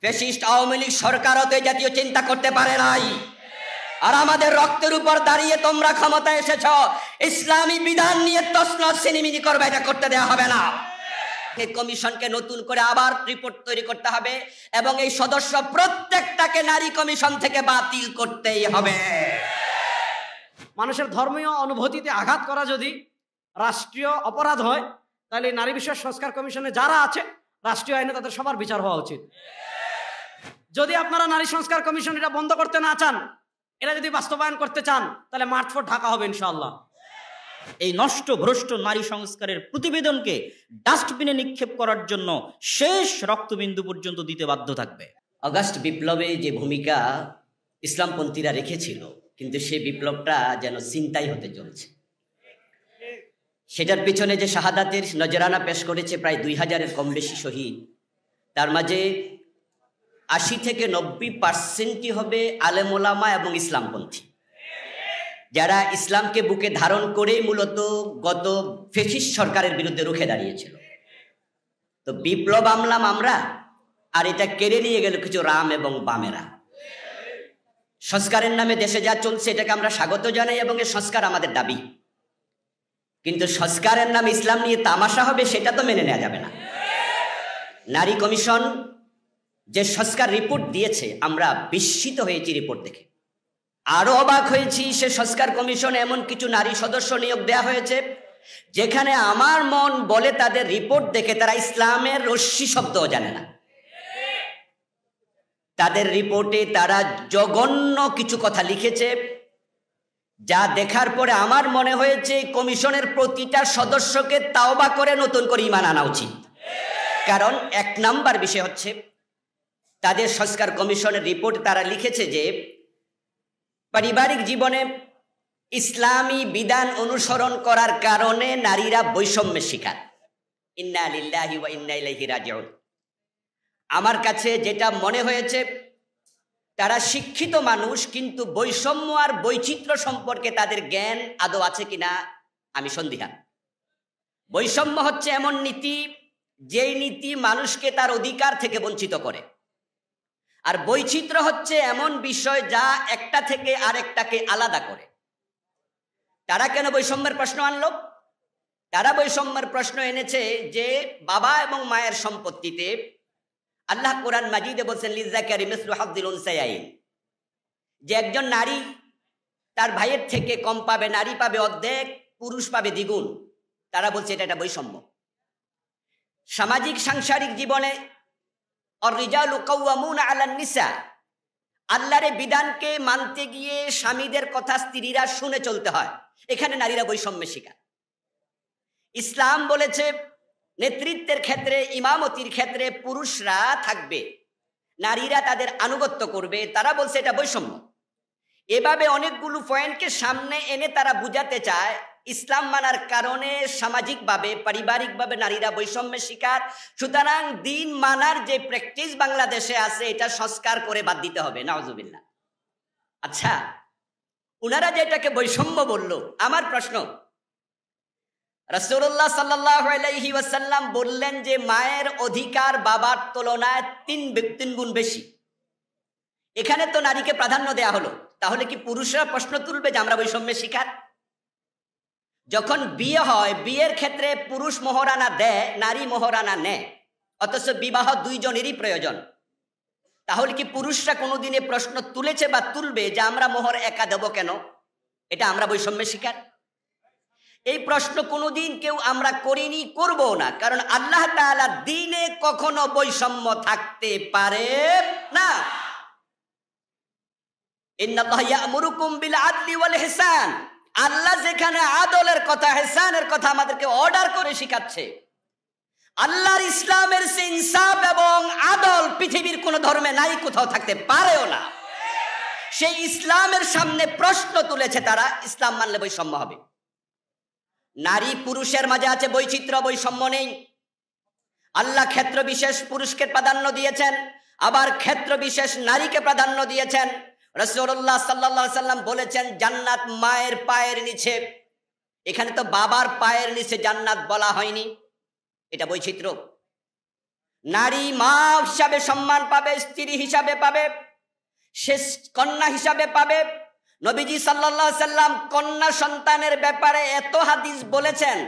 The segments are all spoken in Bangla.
ফ্যাসিস্ট আওয়ামী লীগ সরকারও তো জাতীয় চিন্তা করতে পারে নাই। আর আমাদের রক্তের উপর দাঁড়িয়ে তোমরা ক্ষমতায় এসেছ, ইসলামী বিধান নিয়ে তছনছ ছিনিমিনি করবে, এটা করতে দেওয়া হবে না। এই কমিশনকে নতুন করে আবার রিপোর্ট তৈরি করতে হবে এবং এই সদস্য প্রত্যেকটাকে নারী কমিশন থেকে বাতিল করতেই হবে। মানুষের ধর্মীয় অনুভূতিতে আঘাত করা যদি রাষ্ট্রীয় অপরাধ হয়, তাহলে নারী বিষয় সংস্কার কমিশনে যারা আছে রাষ্ট্রীয় আইনে তাদের সবার বিচার হওয়া উচিত। যদি আপনারা নারী সংস্কার কমিশন এটা বন্ধ করতে না চান, এটা যদি বাস্তবায়ন করতে চান, তাহলে মার্চ ফর ঢাকা হবে ইনশাআল্লাহ। এই নষ্ট ভ্রষ্ট নারী সংস্কারের প্রতিবেদনকে ডাস্টবিনে নিক্ষেপ করার জন্য শেষ রক্তবিন্দু পর্যন্ত দিতে বাধ্য থাকবে। অগাস্ট বিপ্লবে যে ভূমিকা ইসলামপন্থীরা রেখেছিল, কিন্তু সেই বিপ্লবটা যেন ছিনতাই হতে চলছে। সেটার পিছনে যে শাহাদাতের নজরানা পেশ করেছে প্রায় 2000-এর কম বেশি শহীদ, তার মাঝে 80 থেকে 90% হবে আলেম ওলামা এবং ইসলামপন্থী, যারা ইসলামকে বুকে ধারণ করে মূলত গত ফ্যাসিস্ট সরকারের বিরুদ্ধে রুখে দাঁড়িয়েছিল। তো বিপ্লব আমলাম আমরা, আর এটা কেড়ে নিয়ে গেল কিছু রাম এবং বামেরা। সংস্কারের নামে দেশে যা চলছে এটাকে আমরা স্বাগত জানাই এবং এই সংস্কার আমাদের দাবি, কিন্তু সংস্কারের নামে ইসলাম নিয়ে তামাশা হবে সেটা তো মেনে নেওয়া যাবে না। নারী কমিশন যে সংস্কার রিপোর্ট দিয়েছে, আমরা বিস্মিত হয়েছি রিপোর্ট দেখে। আরো অবাক হয়েছি, সে সংস্কার কমিশনে এমন কিছু নারী সদস্য নিয়োগ দেওয়া হয়েছে যেখানে আমার মন বলে তাদের রিপোর্ট দেখে তারা ইসলামের রশ্মি শব্দও জানে না। তাদের রিপোর্টে তারা জঘন্য কিছু কথা লিখেছে, যা দেখার পরে আমার মনে হয়েছে কমিশনের প্রতিটা সদস্যকে তাওবা করে নতুন করে ঈমান আনা উচিত। কারণ 1 নাম্বার বিষয় হচ্ছে, তাদের সংস্কার কমিশনের রিপোর্ট তারা লিখেছে যে পারিবারিক জীবনে ইসলামী বিধান অনুসরণ করার কারণে নারীরা বৈষম্যের শিকার। ইন্না লিল্লাহি ওয়া ইন্না ইলাইহি রাজিউন। আমার কাছে যেটা মনে হয়েছে, তারা শিক্ষিত মানুষ, কিন্তু বৈষম্য আর বৈচিত্র্য সম্পর্কে তাদের জ্ঞান আদৌ আছে কিনা আমি সন্দিহান। বৈষম্য হচ্ছে এমন নীতি যেই নীতি মানুষকে তার অধিকার থেকে বঞ্চিত করে, আর বৈচিত্র্য হচ্ছে এমন বিষয় যা একটা থেকে আরেকটাকে আলাদা করে। তারা কেন বৈষম্যের প্রশ্ন আনলো? তারা বৈষম্যের প্রশ্ন এনেছে যে বাবা এবং মায়ের সম্পত্তিতে আল্লাহ কোরআন মাজিদে বলছেন লিযাকারি মিসলু হাযযিল উনসায়াইন, যে একজন নারী তার ভাইয়ের থেকে কম পাবে, নারী পাবে অর্ধেক, পুরুষ পাবে দ্বিগুণ। তারা বলছে এটা একটা বৈষম্য। সামাজিক সাংসারিক জীবনে আর-রিজালু কাওয়ামুনা আলান নিসা, আল্লাহর বিধানকে মানতে গিয়ে স্বামীদের কথা স্ত্রীরা শুনে চলতে হয়, এখানে নারীরা বৈষম্যের শিকার। ইসলাম বলেছে নেতৃত্বের ক্ষেত্রে, ইমামতির ক্ষেত্রে পুরুষরা থাকবে, নারীরা তাদের আনুগত্য করবে, তারা বলছে এটা বৈষম্য। এভাবে অনেকগুলো পয়েন্টকে সামনে এনে তারা বুঝাতে চায় ইসলাম মানার কারণে সামাজিকভাবে পারিবারিকভাবে নারীরা বৈষম্যের শিকার, সুতরাং দিন মানার যে প্র্যাকটিস বাংলাদেশে আছে এটা সংস্কার করে বাদ দিতে হবে। নাউজুবিল্লাহ। আচ্ছা, উনারা যেটাকে বৈষম্য বলল, আমার প্রশ্ন, রাসূলুল্লাহ সাল্লাল্লাহু আলাইহি ওয়াসাল্লাম বললেন যে মায়ের অধিকার বাবার তুলনায় 3 গুণ বেশি। এখানে তো নারীকে প্রাধান্য দেয়া হলো, তাহলে কি পুরুষরা প্রশ্ন তুলবে যে আমরা বৈষম্যের শিকার? যখন বিয়ে হয়, বিয়ের ক্ষেত্রে পুরুষ মোহরানা দেয়, নারী মোহরানা নেয়, অথচ বিবাহ 2 জনেরই প্রয়োজন। তাহলে কি পুরুষরা কোনোদিনে প্রশ্ন তুলেছে বা তুলবে যে আমরা মোহর একা দেব কেন? এটা আমরা বৈষম্যের শিকার? এই প্রশ্ন কোনোদিন কেউ আমরা করিনি, করবো না, কারণ আল্লাহ তাআলা দ্বীনে কখনো বৈষম্য থাকতে পারে না। ইন্নাল্লাহা ইয়া'মুরুকুম বিল আদলি ওয়াল ইহসান, আল্লাহ যেখানে আদলের কথা, ইহসানের কথা আমাদেরকে অর্ডার করে শিখাচ্ছে, আল্লাহর ইসলামের সে ইনসাফ এবং আদল পৃথিবীর কোন ধর্মে নাই, কোথাও থাকতে পারেও না। সেই ইসলামের সামনে প্রশ্ন তুলেছে তারা, ইসলাম মানলে বৈষম্য হবে। নারী পুরুষের মাঝে আছে বৈচিত্র্য, বৈষম্য নেই। আল্লাহ ক্ষেত্র বিশেষ পুরুষকে প্রাধান্য দিয়েছেন, আবার ক্ষেত্র বিশেষ নারীকে প্রাধান্য দিয়েছেন। রাসূলুল্লাহ সাল্লাল্লাহু আলাইহি সাল্লাম বলেছেন জান্নাত মায়ের পায়ের নিচে, এখানে তো বাবার পায়ের নিচে জান্নাত বলা হয়নি, এটা বৈচিত্র্য। নারী মা হিসাবে সম্মান পাবে, স্ত্রী হিসাবে পাবে, শেষ কন্যা হিসাবে পাবে। নবীজি সাল্লাল্লাহু আলাইহি সাল্লাম কন্যা সন্তানের ব্যাপারে এত হাদিস বলেছেন,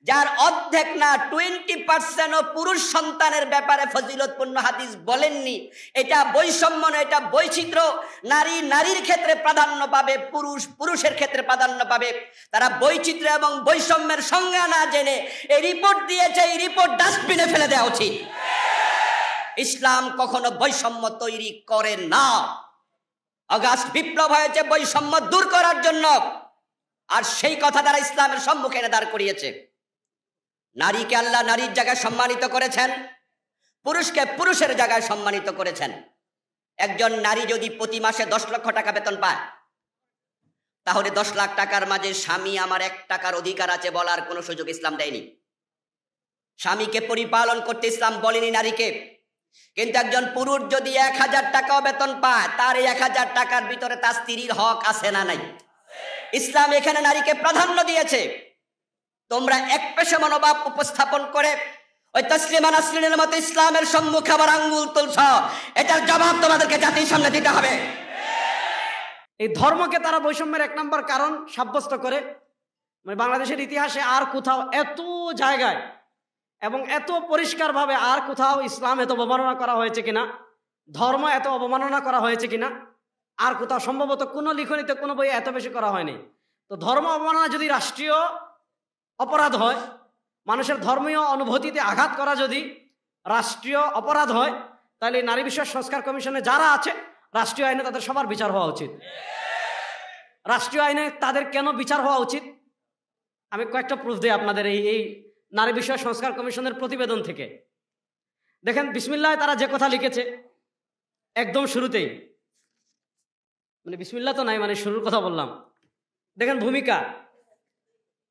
যার অর্ধেক না 20% পুরুষ সন্তানের ব্যাপারে ফজিলতপূর্ণ হাদিস বলেননি। এটা বৈষম্য নয়, এটা বৈচিত্র্য। নারী নারীর ক্ষেত্রে প্রাধান্য পাবে, পুরুষ পুরুষের ক্ষেত্রে প্রাধান্য পাবে। তারা বৈচিত্র্য এবং বৈষম্যের সংজ্ঞা না জেনে এই রিপোর্ট দিয়েছে, এই রিপোর্ট ডাস্টবিনে ফেলে দেওয়া উচিত। ইসলাম কখনো বৈষম্য তৈরি করে না। আগস্ট বিপ্লব হয়েছে বৈষম্য দূর করার জন্য, আর সেই কথা তারা ইসলামের সম্মুখে এনে দাঁড় করিয়েছে। নারীকে আল্লাহ নারীর জায়গায় সম্মানিত করেছেন, পুরুষকে পুরুষের জায়গায় সম্মানিত করেছেন। একজন নারী যদি প্রতি মাসে 10 লক্ষ টাকা বেতন পায়, তাহলে 10 লাখ টাকার মাঝে স্বামী আমার 1 টাকার অধিকার আছে বলার কোনো সুযোগ ইসলাম দেয়নি। স্বামীকে পরিপালন করতে ইসলাম বলেনি নারীকে। কিন্তু একজন পুরুষ যদি 1000 টাকাও বেতন পায়, তার এই 1000 টাকার ভিতরে তার স্ত্রীর হক আছে না নাই? ইসলাম এখানে নারীকে প্রাধান্য দিয়েছে। তোমরা এক পেশা মনোভাব উপস্থাপন করে ওই তসলিমা নাসরিনের মতো ইসলামের সম্মুখে আবার আঙ্গুল তুলছ, এটার জবাব তোমাদেরকে জাতির সামনে দিতে হবে। এই ধর্মকে তারা বৈষম্যের 1 নম্বর কারণ সাব্যস্ত করে। মানে বাংলাদেশের ইতিহাসে আর কোথাও এত জায়গায় এবং এত পরিষ্কারভাবে আর কোথাও ইসলাম এত অবমাননা করা হয়েছে কিনা, ধর্ম এত অবমাননা করা হয়েছে কিনা আর কোথাও সম্ভবত কোনো লিখনিতে কোনো বই এত বেশি করা হয়নি। তো ধর্ম অবমাননা যদি রাষ্ট্রীয় অপরাধ হয়, মানুষের ধর্মীয় অনুভূতিতে আঘাত করা যদি রাষ্ট্রীয় অপরাধ হয়, তাহলে নারী বিষয়ক সংস্কার কমিশনে যারা আছে রাষ্ট্রীয় আইনে তাদের সবার বিচার হওয়া উচিত। রাষ্ট্রীয় আইনে তাদের কেন বিচার হওয়া উচিত, আমি কয়েকটা প্রুফ দিই আপনাদের এই নারী বিষয়ক সংস্কার কমিশনের প্রতিবেদন থেকে। দেখেন বিসমিল্লাহ তারা যে কথা লিখেছে একদম শুরুতেই, মানে বিসমিল্লাহ তো নাই, মানে শুরুর কথা বললাম। দেখেন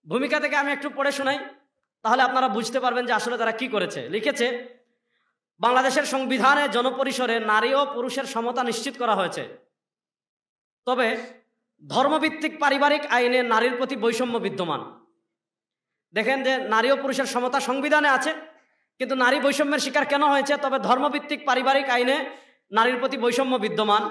ভূমিকা থেকে আমি একটু পড়ে শোনাই, তাহলে আপনারা বুঝতে পারবেন যে আসলে তারা কি করেছে। লিখেছে, বাংলাদেশের সংবিধানে জনপরিসরে নারী ও পুরুষের সমতা নিশ্চিত করা হয়েছে, তবে ধর্মভিত্তিক পারিবারিক আইনে নারীর প্রতি বৈষম্য বিদ্যমান। দেখেন যে নারী ও পুরুষের সমতা সংবিধানে আছে, কিন্তু নারী বৈষম্যের শিকার কেন হয়েছে? তবে ধর্মভিত্তিক পারিবারিক আইনে নারীর প্রতি বৈষম্য বিদ্যমান,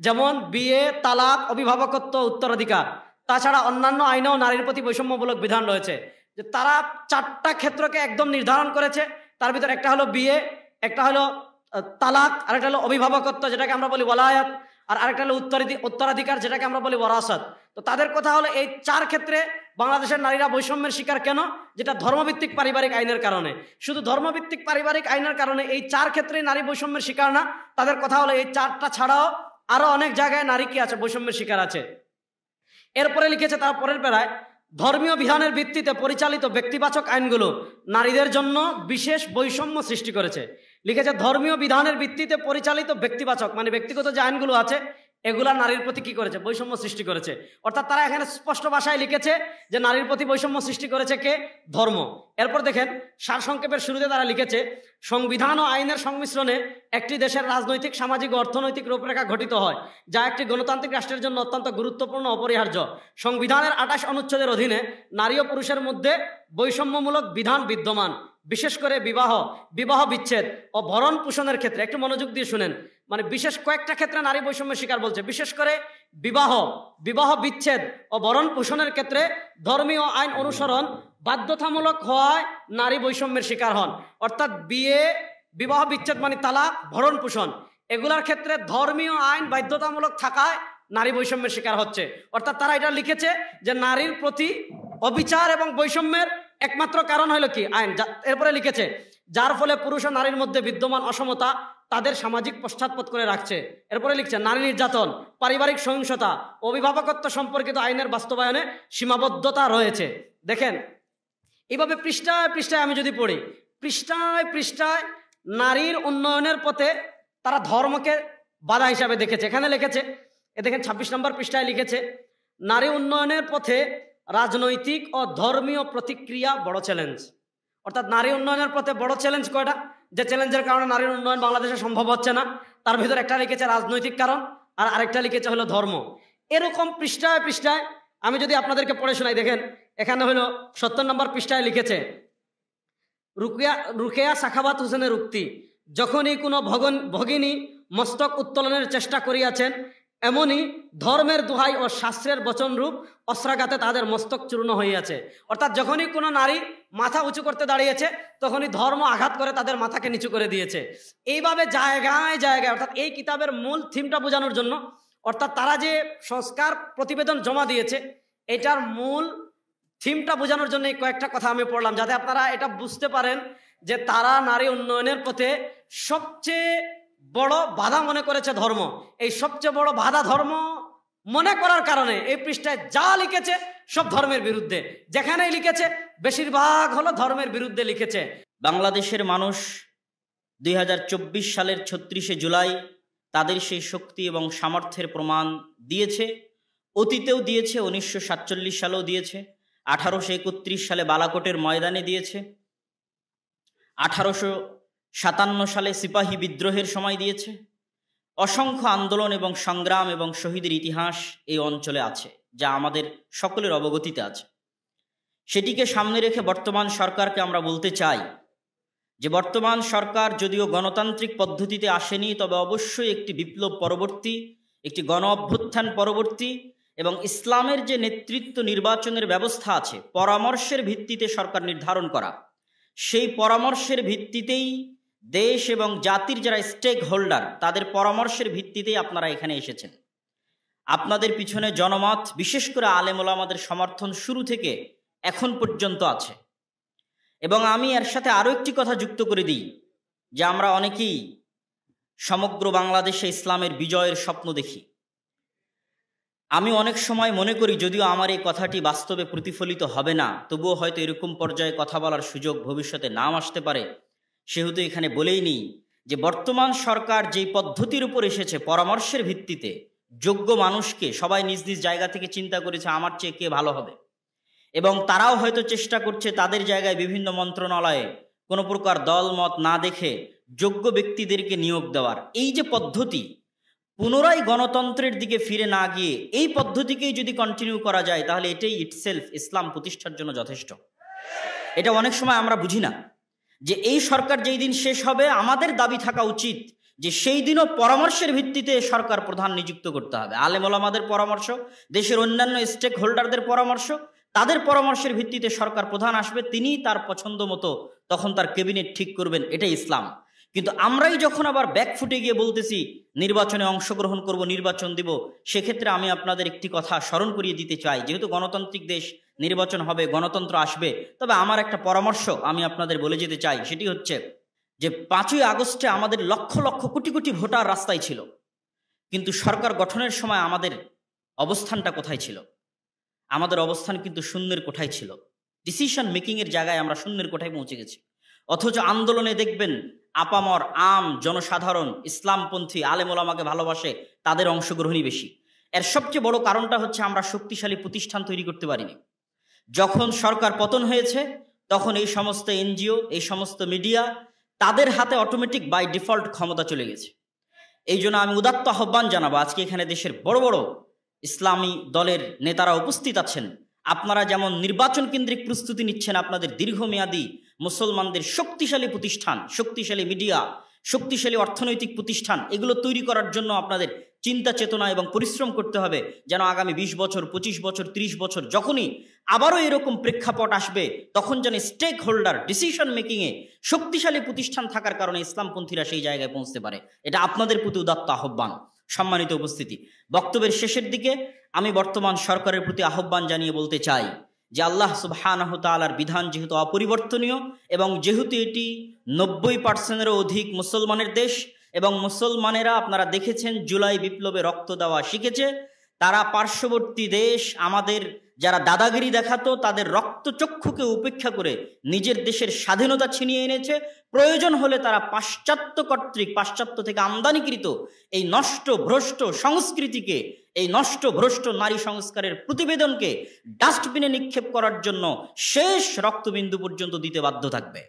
যেমন বিয়ে, তালাক, অভিভাবকত্ব, উত্তরাধিকার। তাছাড়া অন্যান্য আইনেও নারীর প্রতি বৈষম্যমূলক বিধান রয়েছে। যে তারা 4টা ক্ষেত্রকে একদম নির্ধারণ করেছে, তার ভিতর একটা হলো বিয়ে, একটা হলো তালাক, আরেকটা হলো অভিভাবকত্ব যেটাকে আমরা বলি ওয়ালায়াত, আর আরেকটা হলো উত্তরাধিকার যেটাকে আমরা বলি ওয়ারাসাত। তো তাদের কথা হলো এই 4 ক্ষেত্রে বাংলাদেশের নারীরা বৈষম্যের শিকার কেন? যেটা ধর্মভিত্তিক পারিবারিক আইনের কারণে। শুধু ধর্মভিত্তিক পারিবারিক আইনের কারণে এই 4 ক্ষেত্রেই নারী বৈষম্যের শিকার না। তাদের কথা হলো এই 4টা ছাড়াও আরো অনেক জায়গায় নারী কি আছে, বৈষম্যের শিকার আছে। এরপরে লিখেছে তার পরের বেলায়, ধর্মীয় বিধানের ভিত্তিতে পরিচালিত ব্যক্তিবাচক আইনগুলো নারীদের জন্য বিশেষ বৈষম্য সৃষ্টি করেছে। লিখেছে ধর্মীয় বিধানের ভিত্তিতে পরিচালিত ব্যক্তিবাচক, মানে ব্যক্তিগত যে আইনগুলো আছে এগুলা নারীর প্রতি কি করেছে? বৈষম্য সৃষ্টি করেছে। অর্থাৎ তারা এখানে স্পষ্ট ভাষায় লিখেছে যে নারীর প্রতি বৈষম্য সৃষ্টি করেছে কে? ধর্ম। এরপর দেখেন সারসংক্ষেপের শুরুতে তারা লিখেছে, সংবিধান ও আইনের সংমিশ্রণে একটি দেশের রাজনৈতিক, সামাজিক ও অর্থনৈতিক রূপরেখা গঠিত হয়, যা একটি গণতান্ত্রিক রাষ্ট্রের জন্য অত্যন্ত গুরুত্বপূর্ণ, অপরিহার্য। সংবিধানের 28 অনুচ্ছেদের অধীনে নারী ও পুরুষের মধ্যে বৈষম্যমূলক বিধান বিদ্যমান, বিশেষ করে বিবাহ বিচ্ছেদ ও ভরণ পোষণের ক্ষেত্রে। একটু মনোযোগ দিয়ে শুনেন, মানে বিশেষ কয়েকটা ক্ষেত্রে নারী বৈষম্যের শিকার বলছে। বিশেষ করে বিবাহ বিচ্ছেদ ও ভরণ পোষণের ক্ষেত্রে ধর্মীয় আইন অনুসরণ বাধ্যতামূলক হওয়ায় নারী বৈষম্যের শিকার হন। অর্থাৎ বিবাহ বিচ্ছেদ মানে তালাক, ভরণ পোষণ, এগুলার ক্ষেত্রে ধর্মীয় আইন বাধ্যতামূলক থাকায় নারী বৈষম্যের শিকার হচ্ছে। অর্থাৎ তারা এটা লিখেছে যে নারীর প্রতি অবিচার এবং বৈষম্যের একমাত্র কারণ হলো কি? আইন। এরপরে লিখেছে, যার ফলে পুরুষ ও নারীর মধ্যে বিদ্যমান অসমতা তাদের সামাজিক পশ্চাৎপদ করে রাখছে। এরপরে লিখছে, নারী নির্যাতন, পারিবারিক সহিংসতা, অভিভাবকত্ব সম্পর্কিত আইনের বাস্তবায়নে সীমাবদ্ধতা রয়েছে। দেখেন এইভাবে পৃষ্ঠায় পৃষ্ঠায় আমি যদি পড়ি, পৃষ্ঠায় নারীর উন্নয়নের পথে তারা ধর্মকে বাধা হিসাবে দেখেছে। এখানে লিখেছে, দেখেন 26 নম্বর পৃষ্ঠায় লিখেছে, নারী উন্নয়নের পথে রাজনৈতিক ও ধর্মীয় প্রতিক্রিয়া বড় চ্যালেঞ্জ। অর্থাৎ নারী উন্নয়নের পথে বড় চ্যালেঞ্জ কয়টা? যে চ্যালেঞ্জের কারণে নারীর উন্নয়ন বাংলাদেশে সম্ভব হচ্ছে না, তার ভিতর একটা লিখেছে রাজনৈতিক কারণ, আর আরেকটা লিখেছে হলো ধর্ম। এরকম পৃষ্ঠায় আমি যদি আপনাদেরকে পড়ে শোনাই, দেখেন এখানে হলো 70 নম্বর পৃষ্ঠায় লিখেছে, রুকেয়া সাখাওয়াত হোসেনের উক্তি, যখনই কোনো ভগিনী মস্তক উত্তোলনের চেষ্টা করিয়াছেন, এমনই ধর্মের দোহাই ও শাস্ত্রের বচনরূপ অস্ত্রাঘাতে তাদের মস্তক চূর্ণ হইয়াছে। অর্থাৎ যখনই কোনো নারী মাথা উঁচু করতে দাঁড়িয়েছে, তখনই ধর্ম আঘাত করে তাদের মাথাকে নিচু করে দিয়েছে। এইভাবে জায়গায় জায়গায়, অর্থাৎ এই কিতাবের মূল থিমটা বোঝানোর জন্য, অর্থাৎ তারা যে সংস্কার প্রতিবেদন জমা দিয়েছে, এটার মূল থিমটা বোঝানোর জন্য এই কয়েকটা কথা আমি পড়লাম, যাতে আপনারা এটা বুঝতে পারেন যে তারা নারী উন্নয়নের পথে সবচেয়ে বড় বাধা মনে করেছে ধর্ম। এই সবচেয়ে বড় বাধা ধর্ম মনে করার কারণে এই পৃষ্ঠায় যা লিখেছে সব ধর্মের বিরুদ্ধে। যেখানেই লিখেছে বেশিরভাগ হলো ধর্মের বিরুদ্ধে লিখেছে। বাংলাদেশের মানুষ 2024 সালের 36শে জুলাই তাদের সেই শক্তি এবং সামর্থ্যের প্রমাণ দিয়েছে। অতীতেও দিয়েছে, 1947 সালেও দিয়েছে, 1831 সালে বালাকোটের ময়দানে দিয়েছে, 1857 সালে সিপাহী বিদ্রোহের সময় দিয়েছে। অসংখ্য আন্দোলন এবং সংগ্রাম এবং শহীদের ইতিহাস এই অঞ্চলে আছে, যা আমাদের সকলের অবগতিতে আছে। সেটিকে সামনে রেখে বর্তমান সরকারকে আমরা বলতে চাই যে বর্তমান সরকার যদিও গণতান্ত্রিক পদ্ধতিতে আসেনি, তবে অবশ্যই একটি বিপ্লব পরবর্তী, একটি গণ অভ্যুত্থান পরবর্তী এবং ইসলামের যে নেতৃত্ব নির্বাচনের ব্যবস্থা আছে, পরামর্শের ভিত্তিতে সরকার নির্ধারণ করা, সেই পরামর্শের ভিত্তিতেই দেশ এবং জাতির যারা স্টেক হোল্ডার, তাদের পরামর্শের ভিত্তিতেই আপনারা এখানে এসেছেন। আপনাদের পিছনে জনমত, বিশেষ করে আলেম ওলামাদের সমর্থন শুরু থেকে এখন পর্যন্ত আছে। এবং আমি এর সাথে আরও একটি কথা যুক্ত করে দিই যে আমরা অনেকেই সমগ্র বাংলাদেশে ইসলামের বিজয়ের স্বপ্ন দেখি। আমি অনেক সময় মনে করি, যদিও আমার এই কথাটি বাস্তবে প্রতিফলিত হবে না, তবুও হয়তো এরকম পর্যায়ে কথা বলার সুযোগ ভবিষ্যতে নাও আসতে পারে। সেহেতু এখানে বলেই নিই যে বর্তমান সরকার যেই পদ্ধতির উপর এসেছে, পরামর্শের ভিত্তিতে যোগ্য মানুষকে সবাই নিজ নিজ জায়গা থেকে চিন্তা করেছে আমার চেয়ে কে ভালো হবে, এবং তারাও হয়তো চেষ্টা করছে তাদের জায়গায় বিভিন্ন মন্ত্রণালয়ে কোনো প্রকার দল মত না দেখে যোগ্য ব্যক্তিদেরকে নিয়োগ দেওয়ার। এই যে পদ্ধতি, পুনরায় গণতন্ত্রের দিকে ফিরে না গিয়ে এই পদ্ধতিকেই যদি কন্টিনিউ করা যায়, তাহলে এটাই ইটসেলফ ইসলাম প্রতিষ্ঠার জন্য যথেষ্ট। এটা অনেক সময় আমরা বুঝি না যে এই সরকার যেই দিন শেষ হবে, আমাদের দাবি থাকা উচিত যে সেই দিনও পরামর্শের ভিত্তিতে সরকার প্রধান নিযুক্ত করতে হবে। আলেম ওলামাদের পরামর্শ, দেশের অন্যান্য স্টেক হোল্ডারদের পরামর্শ, তাদের পরামর্শের ভিত্তিতে সরকার প্রধান আসবে, তিনি তার পছন্দ মতো তখন তার ক্যাবিনেট ঠিক করবেন। এটাই ইসলাম। কিন্তু আমরাই যখন আবার ব্যাকফুটে গিয়ে বলতেছি নির্বাচনে অংশগ্রহণ করব, নির্বাচন দিব, সেক্ষেত্রে আমি আপনাদের একটি কথা স্মরণ করিয়ে দিতে চাই। যেহেতু গণতান্ত্রিক দেশ, নির্বাচন হবে, গণতন্ত্র আসবে, তবে আমার একটা পরামর্শ আমি আপনাদের বলে যেতে চাই। সেটি হচ্ছে যে 5ই আগস্টে আমাদের লক্ষ লক্ষ কোটি কোটি ভোটার রাস্তায় ছিল, কিন্তু সরকার গঠনের সময় আমাদের অবস্থানটা কোথায় ছিল? আমাদের অবস্থান কিন্তু শূন্যের কোঠায় ছিল। ডিসিশন মেকিংয়ের জায়গায় আমরা শূন্যের কোঠায় পৌঁছে গেছি। অথচ আন্দোলনে দেখবেন আপামর আম জনসাধারণ, ইসলামপন্থী, আলেম ওলামাকে ভালোবাসে, তাদের অংশগ্রহণই বেশি। এর সবচেয়ে বড় কারণটা হচ্ছে আমরা শক্তিশালী প্রতিষ্ঠান তৈরি করতে পারিনি। যখন সরকার পতন হয়েছে, তখন এই সমস্ত এনজিও, এই সমস্ত মিডিয়া, তাদের হাতে অটোমেটিক বাই ডিফল্ট ক্ষমতা চলে গেছে। এই জন্য আমি উদাত্ত আহ্বান জানাবো, আজকে এখানে দেশের বড় বড় ইসলামী দলের নেতারা উপস্থিত আছেন, আপনারা যেমন নির্বাচন কেন্দ্রিক প্রস্তুতি নিচ্ছেন, আপনাদের দীর্ঘমেয়াদী মুসলমানদের শক্তিশালী প্রতিষ্ঠান, শক্তিশালী মিডিয়া, শক্তিশালী অর্থনৈতিক প্রতিষ্ঠান, এগুলো তৈরি করার জন্য আপনাদের চিন্তা চেতনা এবং পরিশ্রম করতে হবে, যেন আগামী 20 বছর, 25 বছর, 30 বছর যখনই আবারও এরকম প্রেক্ষাপট আসবে, তখন যেন স্টেক হোল্ডার, ডিসিশন মেকিংয়ে শক্তিশালী প্রতিষ্ঠান থাকার কারণে ইসলামপন্থীরা সেই জায়গায় পৌঁছতে পারে। এটা আপনাদের প্রতি উদাত্ত আহ্বান। সম্মানিত উপস্থিতি, বক্তব্যের শেষের দিকে আমি বর্তমান সরকারের প্রতি আহ্বান জানিয়ে বলতে চাই যে আল্লাহ সুবহানাহু তাআলার বিধান যেহেতু অপরিবর্তনীয় এবং যেহেতু এটি 90%-এরও অধিক মুসলমানের দেশ, এবং মুসলমানেরা আপনারা দেখেছেন জুলাই বিপ্লবে রক্ত দেওয়া শিখেছে, তারা পার্শ্ববর্তী দেশ আমাদের যারা দাদাগিরি দেখাতো তাদের রক্তচক্ষুকে উপেক্ষা করে নিজের দেশের স্বাধীনতা ছিনিয়ে এনেছে। প্রয়োজন হলে তারা পাশ্চাত্য কর্তৃক, পাশ্চাত্য থেকে আমদানিকৃত এই নষ্ট ভ্রষ্ট সংস্কৃতিকে, এই নষ্ট ভ্রষ্ট নারী সংস্কারের প্রতিবেদনকে ডাস্টবিনে নিক্ষেপ করার জন্য শেষ রক্তবিন্দু পর্যন্ত দিতে বাধ্য থাকবে।